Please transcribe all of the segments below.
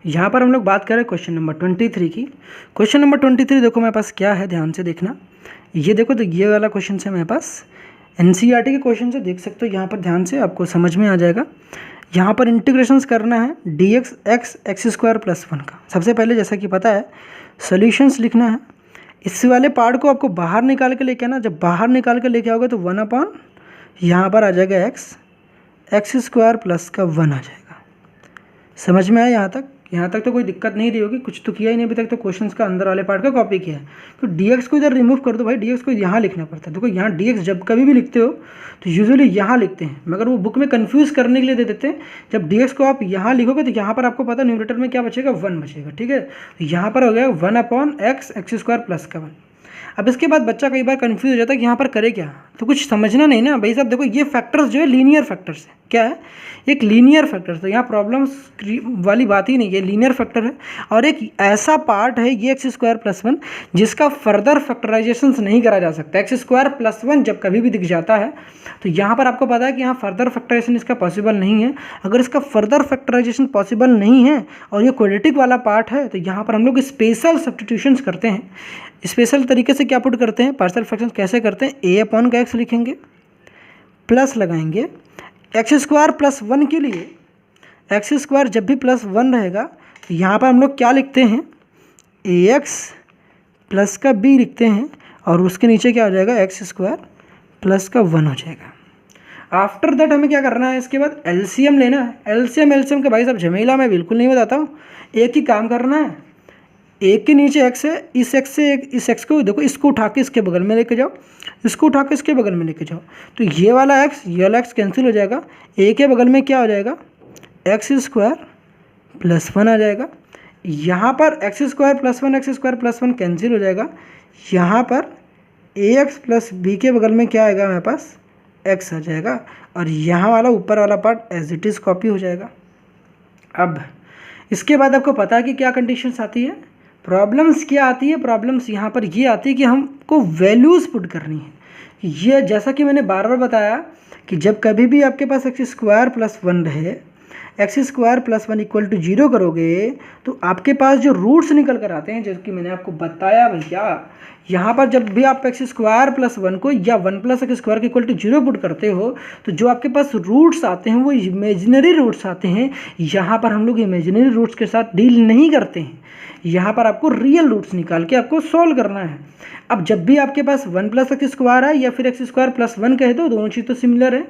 यहाँ पर हम लोग बात करें क्वेश्चन नंबर 23 की। क्वेश्चन नंबर 23 देखो मेरे पास क्या है, ध्यान से देखना। ये देखो तो ये वाला क्वेश्चन है मेरे पास, एनसीईआरटी के क्वेश्चन से देख सकते हो। यहाँ पर ध्यान से आपको समझ में आ जाएगा। यहाँ पर इंटीग्रेशंस करना है dx x स्क्वायर प्लस 1 का। सबसे पहले जैसा कि पता है सॉल्यूशंस लिखना है। इस वाले पार्ट को आपको बाहर निकाल के लेके आना। जब बाहर निकाल के लेके आओगे तो 1/, यहाँ पर आ जाएगा x स्क्वायर प्लस का 1 आ जाएगा। समझ में आया यहाँ तक? यहाँ तक तो कोई दिक्कत नहीं रही होगी, कुछ तो किया ही नहीं अभी तक, तो क्वेश्चंस का अंदर वाले पार्ट का कॉपी किया है। तो dx को इधर रिमूव कर दो भाई, dx को यहाँ लिखना पड़ता है। देखो यहाँ dx जब कभी भी लिखते हो तो यूजुअली यहाँ लिखते हैं, मगर वो बुक में कंफ्यूज करने के लिए दे देते हैं। जब dx को आप यहाँ लिखोगे तो यहाँ पर आपको पता न्यूमरेटर में क्या बचेगा, 1 बचेगा। ठीक है, तो यहाँ पर हो गया 1/x स्क्वायर प्लस का 1। अब इसके बाद बच्चा कई बार कंफ्यूज हो जाता है कि यहाँ पर करे क्या, तो कुछ समझना नहीं ना भाई साहब। देखो ये फैक्टर्स जो है लीनियर फैक्टर्स है। क्या है? एक लीनियर फैक्टर्स। तो यहाँ प्रॉब्लम्स वाली बात ही नहीं है, लीनियर फैक्टर है। और एक ऐसा पार्ट है ये x स्क्वायर प्लस 1 जिसका फर्दर फैक्टराइजेशन नहीं करा जा सकता। x स्क्वायर प्लस 1 जब कभी भी दिख जाता है तो यहाँ पर आपको पता है कि यहाँ फर्दर फैक्टराइजेशन इसका पॉसिबल नहीं है। अगर इसका फर्दर फैक्टराइजेशन पॉसिबल नहीं है और ये क्वाड्रेटिक वाला पार्ट है तो यहाँ पर हम लोग स्पेशल सब्स्टिट्यूशंस करते हैं। स्पेशल तरीके से क्या पुट करते हैं, पार्शियल फ्रैक्शन कैसे करते हैं, a/x लिखेंगे, प्लस लगाएंगे x स्क्वायर प्लस 1 के लिए। x स्क्वायर जब भी प्लस 1 रहेगा तो यहाँ पर हम लोग क्या लिखते हैं, ax प्लस का b लिखते हैं, और उसके नीचे क्या हो जाएगा, x स्क्वायर प्लस का 1 हो जाएगा। आफ्टर दैट हमें क्या करना है, इसके बाद एलसीएम लेना है। एलसीएम के भाई साहब झमेला मैं बिल्कुल नहीं बताता हूँ, एक ही काम करना है। एक के नीचे x है, इस x से इस x को देखो, इसको उठा के इसके बगल में लेके जाओ, इसको उठा के इसके बगल में लेके जाओ, तो ये वाला x कैंसिल हो जाएगा। a के बगल में क्या हो जाएगा, x स्क्वायर प्लस 1 आ जाएगा। यहाँ पर x स्क्वायर प्लस 1 कैंसिल हो जाएगा। यहाँ पर ax प्लस b के बगल में क्या आएगा, मेरे पास x आ जाएगा, और यहाँ वाला ऊपर वाला part as it is copy हो जाएगा। अब इसके बाद आपको पता है कि क्या कंडीशंस आती है, प्रॉब्लम्स क्या आती है। प्रॉब्लम्स यहाँ पर ये आती है कि हमको वैल्यूज़ पुट करनी है। ये जैसा कि मैंने बार बार बताया कि जब कभी भी आपके पास x स्क्वायर प्लस 1 रहे, x square plus 1 equal to 0 करोगे तो आपके पास जो रूट्स निकल कर आते हैं, जैसे कि मैंने आपको बताया भैया, यहाँ पर जब भी आप x स्क्वायर प्लस 1 को या 1 प्लस x स्क्वायर के इक्वल टू 0 पुट करते हो तो जो आपके पास रूट्स आते हैं वो इमेजिनरी रूट्स आते हैं। यहाँ पर हम लोग इमेजिनरी रूट्स के साथ डील नहीं करते हैं, यहाँ पर आपको रियल रूट्स निकाल के आपको सॉल्व करना है। अब जब भी आपके पास 1 प्लस x स्क्वायर है या फिर x स्क्वायर प्लस 1 कह दो, दोनों चीज़ तो सिमिलर है,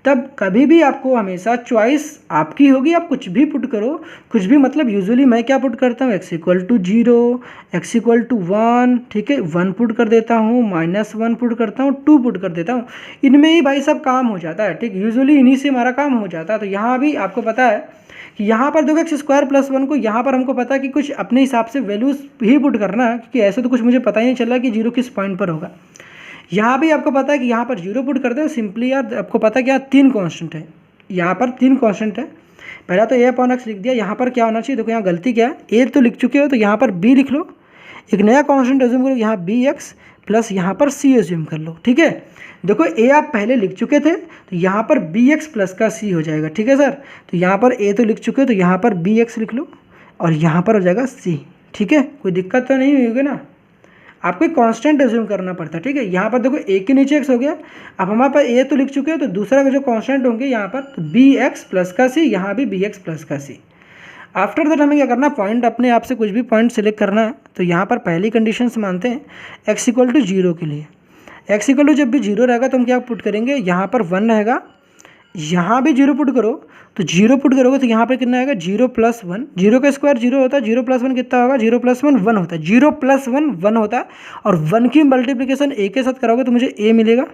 तब कभी भी आपको हमेशा चॉइस आपकी होगी, आप कुछ भी पुट करो। कुछ भी मतलब यूजुअली मैं क्या पुट करता हूँ, x equal to 0, x equal to 1, ठीक है, 1 पुट कर देता हूँ, -1 पुट करता हूँ, 2 पुट कर देता हूँ। इनमें ही भाई सब काम हो जाता है, ठीक, यूजुअली इन्हीं से हमारा काम हो जाता है। तो यहाँ भी आपको पता है कि यहाँ पर देखो x स्क्वायर प्लस 1 को यहाँ पर हमको पता है कि कुछ अपने हिसाब से वैल्यूज़ ही पुट करना है, क्योंकि ऐसे तो कुछ मुझे पता ही नहीं चला कि 0 किस पॉइंट पर होगा। यहाँ भी आपको पता है कि यहाँ पर 0 पुट करते हैं सिंपली। यार आपको पता है कि यहाँ 3 कांस्टेंट है, यहाँ पर 3 कांस्टेंट है। पहला तो a/x लिख दिया। यहाँ पर क्या होना चाहिए, देखो यहाँ गलती क्या है, a तो लिख चुके हो तो यहाँ पर b लिख लो, एक नया कांस्टेंट एज्यूम करो, यहाँ bx प्लस यहाँ पर c एज्यूम कर लो। ठीक है, देखो a आप पहले लिख चुके थे तो यहाँ पर bx प्लस का c हो जाएगा। ठीक है सर, तो यहाँ पर a तो लिख चुके हो तो यहाँ पर bx लिख लो और यहाँ पर हो जाएगा c। ठीक है, कोई दिक्कत तो नहीं होगी ना, आपको एक कांस्टेंट एज्यूम करना पड़ता है। ठीक है, यहाँ पर देखो a के नीचे x हो गया। अब हमारे पास a तो लिख चुके हैं तो दूसरा का जो कांस्टेंट होंगे यहाँ पर तो bx प्लस का c, यहाँ भी bx प्लस का c। आफ्टर दैट हमें क्या करना, पॉइंट अपने आप से कुछ भी पॉइंट सेलेक्ट करना है। तो यहाँ पर पहली कंडीशन से मानते हैं x इक्वल टू 0 के लिए। x इक्वल टू जब भी 0 रहेगा तो हम क्या पुट करेंगे, यहाँ पर 1 रहेगा, यहाँ भी 0 पुट करो, तो 0 पुट करोगे तो यहाँ पर कितना आएगा, 0 प्लस 1, 0 का स्क्वायर 0 होता है, 0 प्लस 1 कितना होगा, 0 प्लस 1 1 होता है, 0 प्लस 1 1 होता है, और 1 की मल्टीप्लिकेशन a के साथ करोगे तो मुझे a मिलेगा,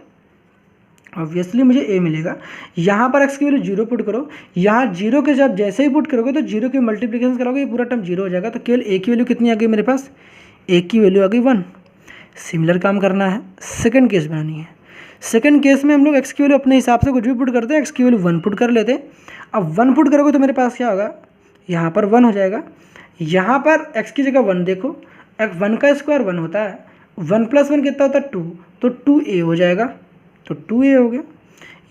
ऑब्वियसली मुझे a मिलेगा। यहाँ पर x की वैल्यू 0 पुट करो, यहाँ 0 के साथ जैसे ही पुट करोगे तो 0 की मल्टीप्लिकेशन करोगे ये पूरा टर्म 0 हो जाएगा, तो केवल a की वैल्यू कितनी आ गई मेरे पास, a की वैल्यू आ गई 1। सिमिलर काम करना है, सेकंड केस बनानी है। सेकंड केस में हम लोग x की वैल्यू अपने हिसाब से कुछ भी पुट करते हैं, x की वैल्यू 1 पुट कर लेते हैं। अब 1 पुट करोगे तो मेरे पास क्या होगा, यहाँ पर 1 हो जाएगा। यहाँ पर x की जगह 1 देखो, 1 का स्क्वायर 1 होता है, 1 प्लस 1 कितना होता है 2, तो 2a हो जाएगा, तो 2a हो गया।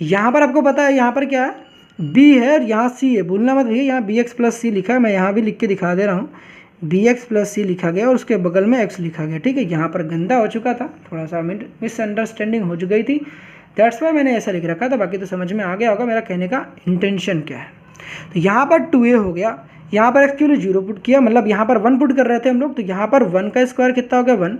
यहाँ पर आपको पता है यहाँ पर क्या है, बी है और यहाँ सी है, भूलना मत भैया, यहाँ बी एक्स प्लस सी लिखा है, मैं यहाँ भी लिख के दिखा दे रहा हूँ, बी एक्स प्लस सी लिखा गया और उसके बगल में एक्स लिखा गया, ठीक है। यहाँ पर गंदा हो चुका था, थोड़ा सा मिसअंडरस्टैंडिंग हो गई थी, दैट्स वाई मैंने ऐसा लिख रखा था, बाकी तो समझ में आ गया होगा मेरा कहने का इंटेंशन क्या है। तो यहाँ पर 2a हो गया, यहाँ पर एक्स की वैल्यू 0 पुट किया, मतलब यहाँ पर 1 पुट कर रहे थे हम लोग, तो यहाँ पर 1 का स्क्वायर कितना हो गया 1,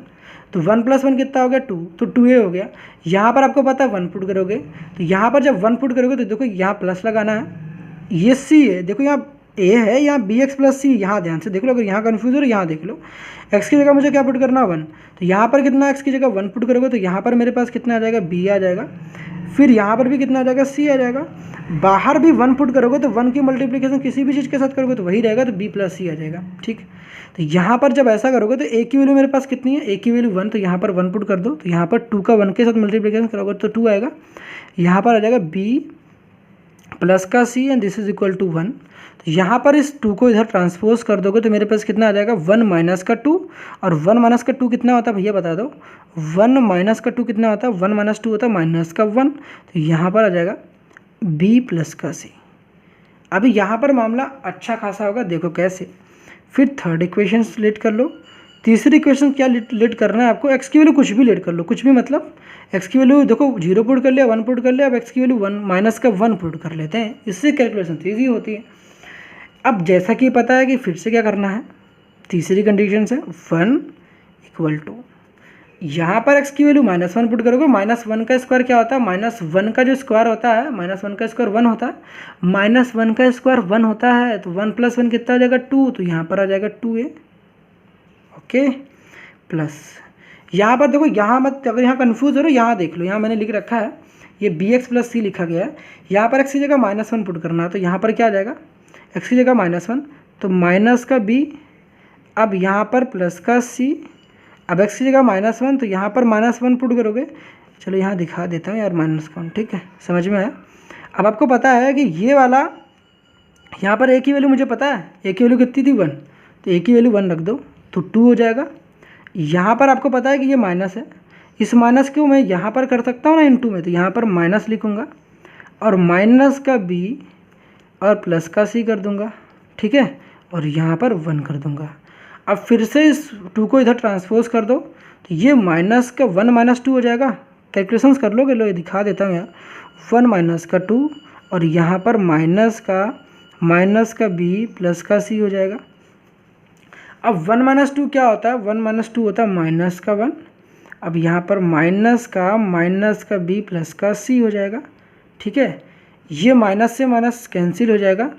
तो 1 + 1 कितना हो गया 2, तो 2a हो गया। यहाँ पर आपको पता है 1 पुट करोगे, तो यहाँ पर जब 1 पुट करोगे तो देखो यहाँ प्लस लगाना है, ये c है, देखो यहाँ a है, यहाँ bx + c, यहाँ ध्यान से देख लो, अगर यहाँ कन्फ्यूज हो रहा है यहाँ देख लो, x की जगह मुझे क्या पुट करना 1, तो यहाँ पर कितना x की जगह 1 पुट करोगे तो यहाँ पर मेरे पास कितना आ जाएगा b आ जाएगा, फिर यहाँ पर भी कितना आ जाएगा c आ जाएगा, बाहर भी 1 पुट करोगे तो 1 की मल्टीप्लिकेशन किसी भी चीज़ के साथ करोगे तो वही रहेगा, तो b + c आ जाएगा, ठीक। तो यहाँ पर जब ऐसा करोगे तो a की वैल्यू मेरे पास कितनी है, a की वैल्यू 1, तो यहाँ पर 1 पुट कर दो, तो यहाँ पर 2 का 1 के साथ मल्टीप्लिकेशन करोगे तो 2 आएगा, यहाँ पर आ जाएगा b + का c and this is equal to 1। तो यहाँ पर इस 2 को इधर ट्रांसपोज कर दोगे तो मेरे पास कितना आ जाएगा 1 - का 2, और 1 - का 2 कितना होता है भैया बता दो, 1 - का 2 कितना होता है, 1 - 2 होता है -1, तो यहाँ पर आ जाएगा b + का c। अभी यहाँ पर मामला अच्छा खासा होगा, देखो कैसे। फिर थर्ड इक्वेशन लेट कर लो, तीसरी इक्वेशन क्या लेट करना है आपको, एक्स की वैल्यू कुछ भी लेट कर लो, कुछ भी मतलब एक्स की वैल्यू देखो 0 पुट कर लिया, 1 पुट कर लिया, अब एक्स की वैल्यू 1 - का 1 पुट कर लेते हैं, इससे कैलकुलेशन ईजी होती है। अब जैसा कि पता है कि फिर से क्या करना है, तीसरी कंडीशन से 1 = यहाँ पर x की वैल्यू -1 पुट करोगे, -1 का स्क्वायर क्या होता है, -1 का जो स्क्वायर होता है, -1 का स्क्वायर 1 होता है, -1 का स्क्वायर 1 होता है, तो 1 + 1 कितना आ जाएगा 2, तो यहाँ पर आ जाएगा 2a, ओके। प्लस यहाँ पर देखो, यहाँ मत, अगर यहाँ कन्फ्यूज हो रहा है यहाँ देख लो, यहाँ मैंने लिख रखा है ये bx + c लिखा गया है, यहाँ पर x की जगह -1 पुट करना है, तो यहाँ पर क्या आ जाएगा, x की जगह -1, तो माइनस का b, अब यहाँ पर प्लस का c, अब x की जगह -1, तो यहाँ पर -1 पुट करोगे, चलो यहाँ दिखा देता हूँ यार -1, ठीक है, समझ में आया। अब आपको पता है कि ये वाला, यहाँ पर a की वैल्यू मुझे पता है, a की वैल्यू कितनी थी 1, तो a की वैल्यू 1 रख दो तो 2 हो जाएगा। यहाँ पर आपको पता है कि ये माइनस है, इस माइनस को मैं यहाँ पर कर सकता हूँ ना इनटू में, तो यहाँ पर माइनस लिखूँगा और माइनस का b और प्लस का c कर दूँगा, ठीक है, और यहाँ पर 1 कर दूँगा। अब फिर से इस 2 को इधर ट्रांसपोज कर दो, तो ये माइनस का 1 - 2 हो जाएगा, कैलकुलेशंस कर लोगे, लो ये दिखा देता हूँ यार, 1 - का 2 और यहाँ पर माइनस का b प्लस का c हो जाएगा। अब 1 - 2 क्या होता है, 1 - 2 होता है माइनस का 1, अब यहाँ पर माइनस का b प्लस का c हो जाएगा, ठीक है, ये माइनस से माइनस कैंसिल हो जाएगा,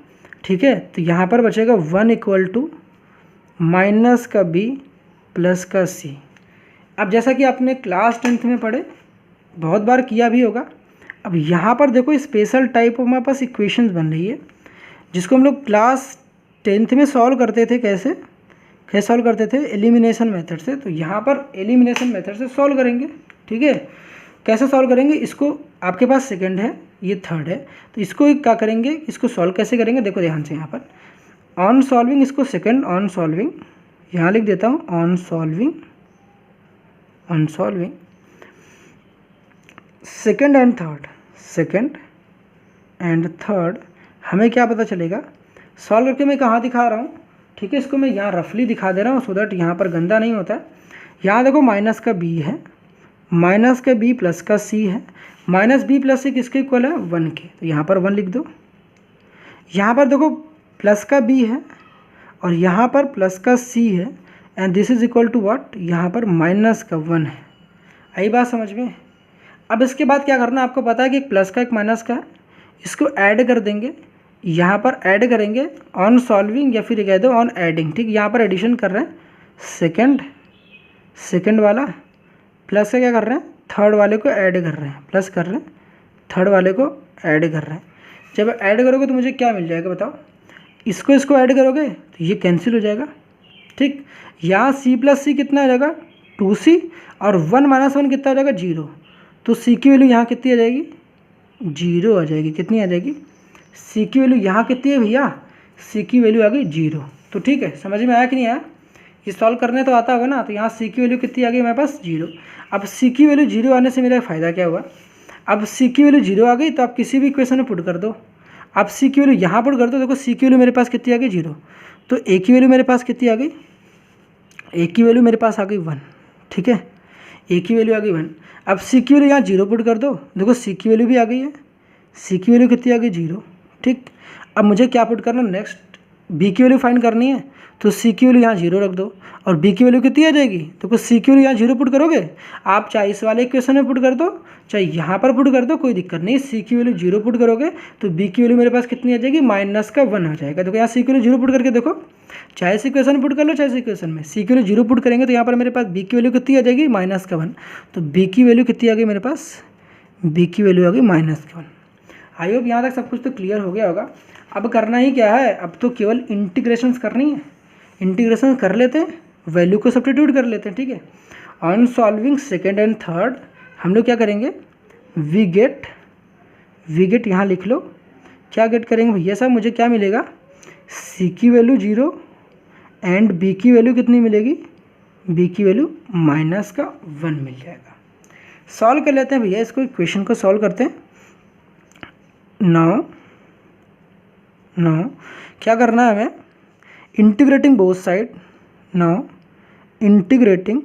ठीक है, तो यहाँ पर बचेगा 1 = माइनस का b प्लस का c। अब जैसा कि आपने क्लास 10th में पढ़े, बहुत बार किया भी होगा, अब यहाँ पर देखो स्पेशल टाइप ऑफ हमारे पास इक्वेशंस बन रही है, जिसको हम लोग क्लास 10th में सॉल्व करते थे, कैसे सॉल्व करते थे, एलिमिनेशन मेथड से। तो यहाँ पर एलिमिनेशन मेथड से सॉल्व करेंगे, ठीक है। कैसे सॉल्व करेंगे, इसको आपके पास सेकंड है, ये थर्ड है, तो इसको क्या करेंगे, इसको सॉल्व कैसे करेंगे, देखो ध्यान से, यहाँ पर ऑन सॉल्विंग, इसको सेकंड ऑन सॉल्विंग, यहाँ लिख देता हूँ on solving second and third, हमें क्या पता चलेगा, सॉल्व करके मैं कहाँ दिखा रहा हूँ, ठीक है, इसको मैं यहाँ रफली दिखा दे रहा हूँ सो दैट यहाँ पर गंदा नहीं होता है। यहाँ देखो माइनस का b है, माइनस का b प्लस का c है, माइनस b प्लस c किसके इक्वल है 1 के, तो यहाँ पर 1 लिख दो। यहाँ पर देखो प्लस का b है और यहाँ पर प्लस का c है and this is equal to what, यहाँ पर माइनस का 1 है। आई बात समझ में। अब इसके बाद क्या करना है, आपको पता है कि एक प्लस का एक माइनस का है, इसको ऐड कर देंगे, यहाँ पर ऐड करेंगे ऑन सॉल्विंग या फिर कह दो ऑन एडिंग, ठीक, यहाँ पर एडिशन कर रहे हैं, सेकंड वाला प्लस से क्या कर रहे हैं, थर्ड वाले को ऐड कर रहे हैं, प्लस कर रहे हैं, थर्ड वाले को ऐड कर रहे हैं। जब ऐड करोगे तो मुझे क्या मिल जाएगा बताओ, इसको ऐड करोगे तो ये कैंसिल हो जाएगा, ठीक। यहाँ c + c कितना आ जाएगा 2c और 1 - 1 कितना आ जाएगा 0, तो c की वैल्यू यहाँ कितनी आ जाएगी 0 आ जाएगी, कितनी आ जाएगी, c की वैल्यू यहाँ कितनी है भैया, c की वैल्यू आ गई 0। तो ठीक है, समझ में आया कि नहीं आया, ये सॉल्व करने तो आता होगा ना। तो यहाँ c की वैल्यू कितनी आ गई मेरे पास 0। अब c की वैल्यू 0 आने से मेरा फ़ायदा क्या हुआ, अब c की वैल्यू 0 आ गई तो आप किसी भी इक्वेशन में पुट कर दो, अब सी की वैल्यू यहाँ पुट कर दो, देखो सी की वैल्यू मेरे पास कितनी आ गई 0, तो ए की वैल्यू मेरे पास कितनी आ गई, ए की वैल्यू मेरे पास आ गई 1, ठीक है, ए की वैल्यू आ गई 1। अब सी की वैल्यू यहाँ 0 पुट कर दो, देखो सी की वैल्यू भी आ गई है, सी की वैल्यू कितनी आ गई 0, ठीक। अब मुझे क्या पुट करना, नेक्स्ट बी की वैल्यू फाइंड करनी है, तो सी की वैल्यू यहाँ 0 रख दो और बी की वैल्यू कितनी आ जाएगी, तो कुछ सी की वैल्यू यहाँ 0 पुट करोगे, आप चाहे इस वाले इक्वेशन में पुट कर दो चाहे यहाँ पर पुट कर दो, कोई दिक्कत नहीं। सी की वैल्यू 0 पुट करोगे तो बी की वैल्यू मेरे पास कितनी आ जाएगी, -1 आ जाएगा। देखो यहाँ सी की वैल्यू 0 पुट करके देखो, चाहे इस इक्वेशन में पुट कर लो चाहे इस इक्वेशन में, सी की वैल्यू 0 पुट करेंगे तो यहाँ पर मेरे पास बी की वैल्यू कितनी आ जाएगी, -1। तो बी की वैल्यू कितनी आ गई मेरे पास, बी की वैल्यू आ गई -1। आई होप यहाँ तक सब कुछ तो क्लियर हो गया होगा। अब करना ही क्या है, अब तो केवल इंटीग्रेशंस करनी है, इंटीग्रेशन कर लेते हैं, वैल्यू को सब्स्टिट्यूट कर लेते हैं, ठीक है। On solving second and third हम लोग क्या करेंगे, वी गेट यहाँ लिख लो, क्या गेट करेंगे भैया साहब, मुझे क्या मिलेगा, सी की वैल्यू 0 एंड बी की वैल्यू कितनी मिलेगी, बी की वैल्यू -1 मिल जाएगा। सॉल्व कर लेते हैं भैया इसको, इक्वेशन को सॉल्व करते हैं। नाउ क्या करना है हमें, integrating both side, now integrating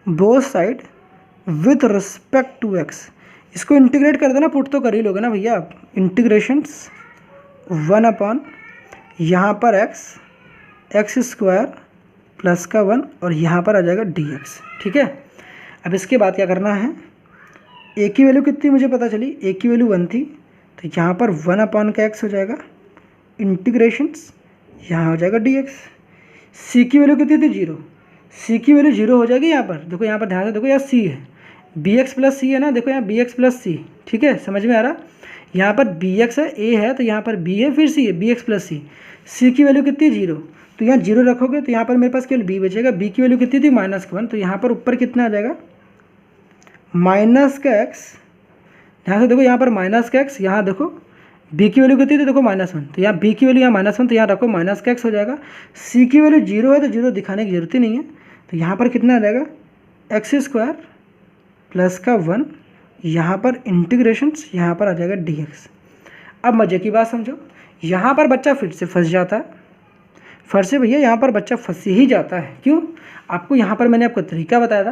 both side with respect to X, इसको इंटीग्रेट कर देना, पुट तो कर ही लोगे ना भैया आप, इंटीग्रेशंस 1 अपॉन यहाँ पर x² प्लस का 1 और यहाँ पर आ जाएगा dx, ठीक है। अब इसके बाद क्या करना है, a की वैल्यू कितनी मुझे पता चली, a की वैल्यू 1 थी, तो यहाँ पर 1 अपॉन का x हो जाएगा, इंटीग्रेशंस यहाँ हो जाएगा dx। c की वैल्यू कितनी थी 0, c की वैल्यू 0 हो जाएगी यहाँ पर, देखो यहाँ पर ध्यान से देखो, यहाँ c है, bx प्लस c है ना, देखो यहाँ bx प्लस c, ठीक है, समझ में आ रहा। यहाँ पर bx है, a है, तो यहाँ पर b है, फिर c है, bx प्लस c, c की वैल्यू कितनी है 0, तो यहाँ 0 रखोगे तो यहाँ पर मेरे पास केवल b बचेगा, b की वैल्यू कितनी थी -1, तो यहाँ पर ऊपर कितना आ जाएगा -x, ध्यान से देखो यहाँ पर -x, यहाँ देखो b की वैल्यू कितनी थी, देखो -1, तो यहाँ b की वैल्यू यहाँ -1, तो यहाँ रखो -x हो जाएगा। c की वैल्यू 0 है तो 0 दिखाने की जरूरत ही नहीं है, तो यहाँ पर कितना आ जाएगा x² प्लस का 1, यहाँ पर इंटीग्रेशंस, यहाँ पर आ जाएगा dx। अब मज़े की बात समझो, यहाँ पर बच्चा फिर से फंस जाता है, फिर से भैया यहाँ पर बच्चा फंस ही जाता है, क्यों, आपको यहाँ पर मैंने आपको तरीका बताया था,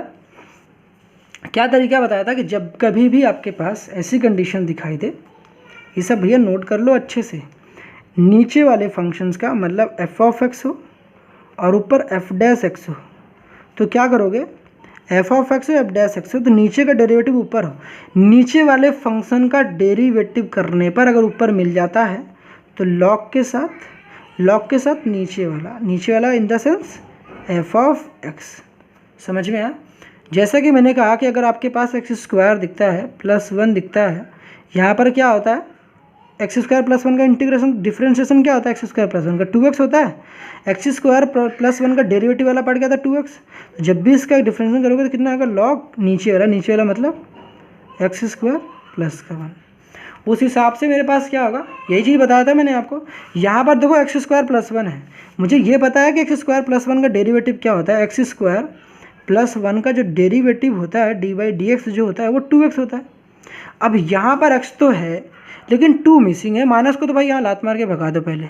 क्या तरीका बताया था कि जब कभी भी आपके पास ऐसी कंडीशन दिखाई दे, ये सब भैया नोट कर लो अच्छे से, नीचे वाले फंक्शंस का मतलब f(x) हो और ऊपर f'(x) हो, तो क्या करोगे, f(x) और f'(x) हो तो नीचे का डेरिवेटिव ऊपर हो, नीचे वाले फंक्शन का डेरिवेटिव करने पर अगर ऊपर मिल जाता है तो लॉग के साथ नीचे वाला इन द सेंस f(x), समझ में आया। जैसा कि मैंने कहा कि अगर आपके पास x² दिखता है +1 दिखता है, यहाँ पर क्या होता है, x² + 1 का इंटीग्रेशन डिफ्रेंशिएशन क्या होता है, x² + 1 का 2x होता है, x² + 1 का डेरिवेटिव वाला पार्ट क्या था 2x, जब भी इसका डिफ्रेंशिएशन करोगे तो कितना आएगा, लॉग नीचे वाला मतलब x² + 1। उस हिसाब से मेरे पास क्या होगा, यही चीज़ बताया था मैंने आपको। यहाँ पर देखो x² + 1 है, मुझे ये पता है कि x² + 1 का डेरिवेटिव क्या होता है, x² + 1 का जो डेरिवेटिव होता है dy/dx जो होता है वो 2x होता है। अब यहाँ पर x तो है लेकिन 2 मिसिंग है, माइनस को तो भाई यहाँ लात मार के भगा दो, पहले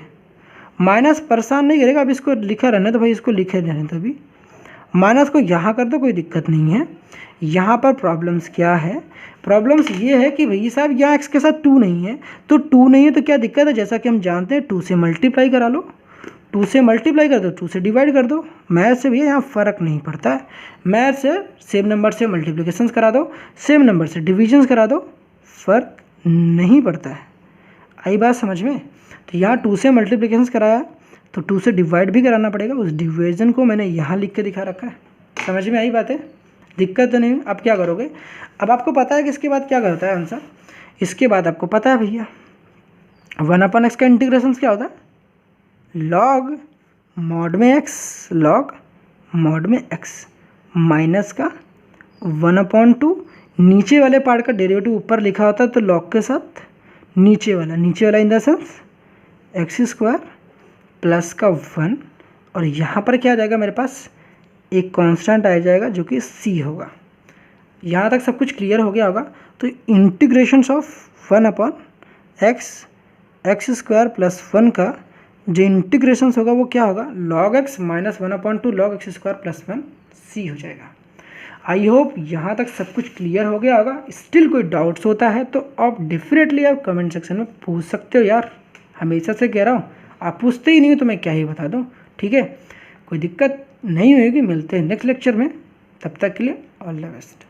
माइनस परेशान नहीं करेगा, अब इसको लिखा रहना तो भाई इसको लिखे रहने तो अभी माइनस को यहाँ कर दो, कोई दिक्कत नहीं है। यहाँ पर प्रॉब्लम्स क्या है, प्रॉब्लम्स ये है कि भैया साहब यहाँ x के साथ 2 नहीं है, तो 2 नहीं है तो क्या दिक्कत है, जैसा कि हम जानते हैं 2 से मल्टीप्लाई करा लो, 2 से मल्टीप्लाई कर दो, 2 से डिवाइड कर दो, मैथ से भैया यहाँ फ़र्क नहीं पड़ता है, मैथ से सेम नंबर से मल्टीप्लिकेशंस करा दो, सेम नंबर से डिविजन्स करा दो, फ़र्क नहीं पड़ता है। आई बात समझ में, तो यहाँ 2 से मल्टीप्लिकेशंस कराया तो 2 से डिवाइड भी कराना पड़ेगा, उस डिवीजन को मैंने यहाँ लिख के दिखा रखा है, समझ में आई बात है, दिक्कत तो नहीं। अब क्या करोगे, अब आपको पता है कि इसके बाद क्या करता है आंसर, इसके बाद आपको पता है भैया 1/x का इंटीग्रेशन क्या होता है, लॉग मॉड में x माइनस का 1/2, नीचे वाले पार्ट का डेरिवेटिव ऊपर लिखा होता है तो लॉग के साथ नीचे वाला in the sense x² plus का 1, और यहाँ पर क्या आ जाएगा मेरे पास, एक कांस्टेंट आ जाएगा जो कि c होगा। यहाँ तक सब कुछ क्लियर हो गया होगा। तो integrations of 1/x x square plus 1 का जो इंटीग्रेशन होगा वो क्या होगा, log x minus 1/2 log x square plus 1 c हो जाएगा। आई होप यहाँ तक सब कुछ क्लियर हो गया होगा। स्टिल कोई डाउट्स होता है तो आप डेफिनेटली आप कमेंट सेक्शन में पूछ सकते हो यार, हमेशा से कह रहा हूँ, आप पूछते ही नहीं हो तो मैं क्या ही बता दूँ। ठीक है, कोई दिक्कत नहीं होगी, मिलते हैं नेक्स्ट लेक्चर में, तब तक के लिए ऑल द बेस्ट।